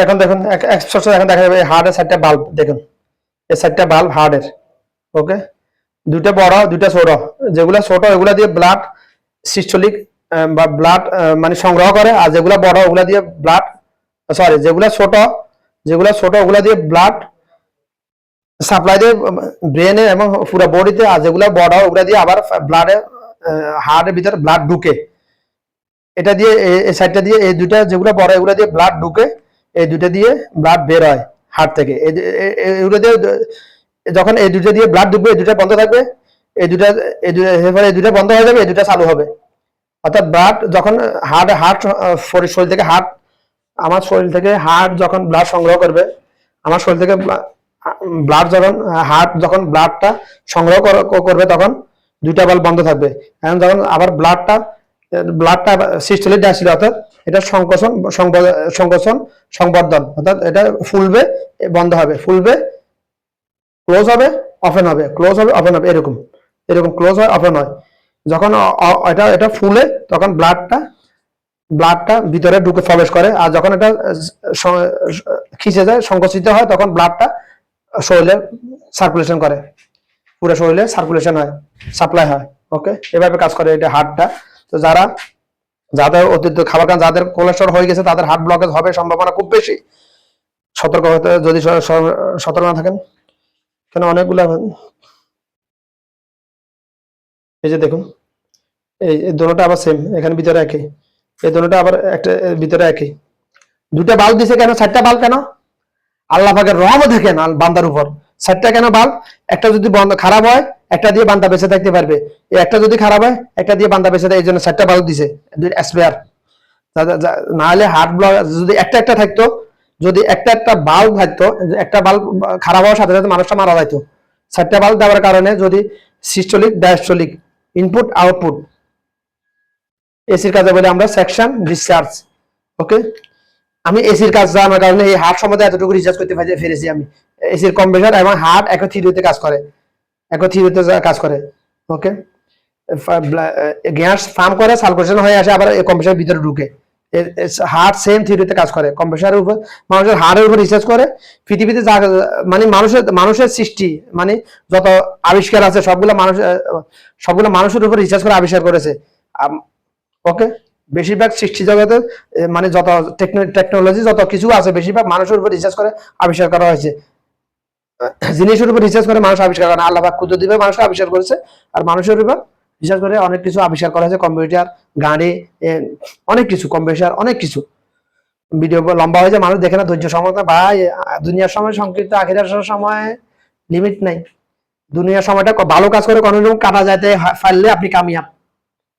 এখন দেখুন এখন দেখা যাবে হার্টের সাইডটা বাল্ব দেখুন, এই সাইডটা বাল্ব হার্টের। ওকে, দুইটা বড় দুইটা ছোট, যেগুলা ছোট এগুলা দিয়ে ব্লাড সিস্টোলিক বা ব্লাড মানে সংগ্রহ করে, আর যেগুলা বড় ওগুলা দিয়ে ব্লাড, সরি যেগুলা ছোট ওগুলা দিয়ে ব্লাড সাপ্লাই দিয়ে ব্রেনে এবং পুরো বডিতে, আর যেগুলা বড় ওগুলা দিয়ে আবার ব্লাডে হার্টের ভিতরে ব্লাড ঢুকে। এটা দিয়ে এই সাইডটা দিয়ে এই দুইটা যেগুলো বড় এগুলো দিয়ে ব্লাড ঢুকে, এই দুইটা দিয়ে ব্লাড বের হয় হার্ট থেকে। এগুলো দিয়ে যখন এই দুটো দিয়ে ব্লাড ঢুকবে এই দুটা বন্ধ থাকবে, এই দুটা বন্ধ হয়ে যাবে, এই দুটা চালু হবে। অর্থাৎ ব্লাড যখন হার্ট শরীর থেকে হার্ট, আমার শরীর থেকে হার্ট যখন ব্লাড সংগ্রহ করবে, আমার শরীর থেকে ব্লাড যখন হার্ট যখন ব্লাডটা সংগ্রহ করবে তখন দুইটা বাল্ব বন্ধ থাকবে। এখন যখন আবার ব্লাডটা সিস্টোলিক ডায়াস্টোলিক, অর্থাৎ এটা সংকোচন সংবর্ধন, অর্থাৎ এটা ফুলবে বন্ধ হবে, ফুলবে ক্লোজ হবে ওপেন হবে, ক্লোজ হবে ওপেন হবে, এরকম এরকম ক্লোজ হয় ওপেন হয়। যখন এটা ফুলে তখন ব্লাডটা ভিতরে ঢুকে প্রবেশ করে, আর যখন এটা খিচে যায় সংকুচিত হয় তখন ব্লাডটা শরীরে সার্কুলেশন করে, পুরো শরীরে সার্কুলেশন হয়, সাপ্লাই হয়। ওকে, এভাবে কাজ করে এটা হার্টটা। তো যাদের অতিরিক্ত খাবার খান, যাদের কোলেস্ট্রল হয়ে গেছে তাদের হার্ট ব্লকেজ হবে সম্ভাবনা খুব বেশি। সতর্ক হতে যদি সতর্ক না থাকেন, কেন অনেকগুলা, এই যে দেখুন এই দুটোটা আবার সেম, এখানে ভিতরে একই, এই দুটোটা আবার একটা ভিতরে একই। দুটা বাল্ব দিছে কেন, চারটা বাল্ব কেন? আল্লাহ পাকের রহমত দেখেন বান্দার উপর, চারটা কেন বাল্ব? একটা যদি বন্ধ খারাপ হয় একটা দিয়ে বান্দা বেঁচে থাকতে পারবে, একটা যদি খারাপ হয় একটা দিয়ে বান্দা বেঁচে থাকে, এই জন্য চারটা বাল্ব দিছে স্পেয়ার। না হলে হার্ট ব্লক যদি একটা থাকতো, যদি একটা বাল্ব থাকতো, একটা বাল্ব খারাপ হওয়ার সাথে সাথে মানুষটা মারা যাইতো। চারটা বাল্ব দেওয়ার কারণে যদি সিস্টোলিক ডায়াস্টোলিক ইনপুট আউটপুট, এসির কাজে বলে আমরা সেকশন ডিসচার্জ। ওকে, আমি এসির কাজ জানার কারণে এই হার্ট সম্বন্ধে এতটুকু রিসার্চ করতে পেরেছি আমি। এসির কম্প্রেসার এবং হার্ট একই থিওরিতে কাজ করে, একই থিওরিতে কাজ করে। ওকে, গ্যাস ফার্ম করে সার্কুলেশন হয়ে আসে, আবার কম্প্রেসারের ভিতরে ঢুকে। হার্ট সেম থিওরিতে কাজ করে, কম্প্রেসারের উপর মানুষের হার্টের উপর রিসার্চ করে। পৃথিবীতে যা মানে মানুষের সৃষ্টি মানে যত আবিষ্কার আছে সবগুলো মানুষের উপর রিসার্চ করে আবিষ্কার করেছে। ওকে, বেশিরভাগ সৃষ্টি জগতের মানে যত টেকনোলজি যত কিছু আছে বেশিরভাগ মানুষের উপর রিসার্চ করে আবিষ্কার করা হয়েছে। জিনিসের উপর রিসার্চ করে মানুষ আবিষ্কার করে না, আল্লাহ পাক কুদরতি ভাবে মানুষকে আবিষ্কার করেছে, আর মানুষের উপর রিসার্চ করে অনেক কিছু আবিষ্কার করা হয়েছে। কম্পিউটার, গাড়ি, অনেক কিছু, কম্পিউটার, অনেক কিছু। ভিডিও লম্বা হয়ে যায়, মানুষ দেখে না, ধৈর্য সমতা ভাই। দুনিয়ার সময় সংক্ষিপ্ত, আখিরার সময় লিমিট নাই। দুনিয়ার সময়টা ভালো কাজ করে কোনো রকম কাটা যাইতে পারলে আপনি কামিয়াব।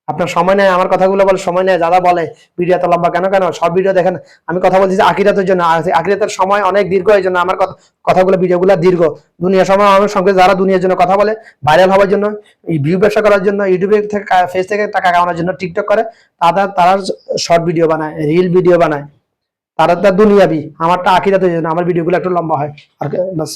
আপনার সময় নেই আমার কথাগুলো বলে, সময় নেই যারা বলে ভিডিও এত লম্বা কেন সব ভিডিও দেখেন। আমি কথা বলছি যে আখিরাতের জন্য, আখিরাতের সময় অনেক দীর্ঘ, এই জন্য আমার কথাগুলো ভিডিওগুলো দীর্ঘ। দুনিয়ার সময় আমার সঙ্গে যারা দুনিয়ার জন্য কথা বলে, ভাইরাল হওয়ার জন্য, ভিউ ব্যবসা করার জন্য, ইউটিউবে থেকে ফেস থেকে টাকা কামানোর জন্য, টিকটক করে, তারা শর্ট ভিডিও বানায়, রিল ভিডিও বানায়, তারা দুনিয়াবি। আমারটা আখিরাতের জন্য, আমার ভিডিওগুলো একটু লম্বা হয় আর বাস।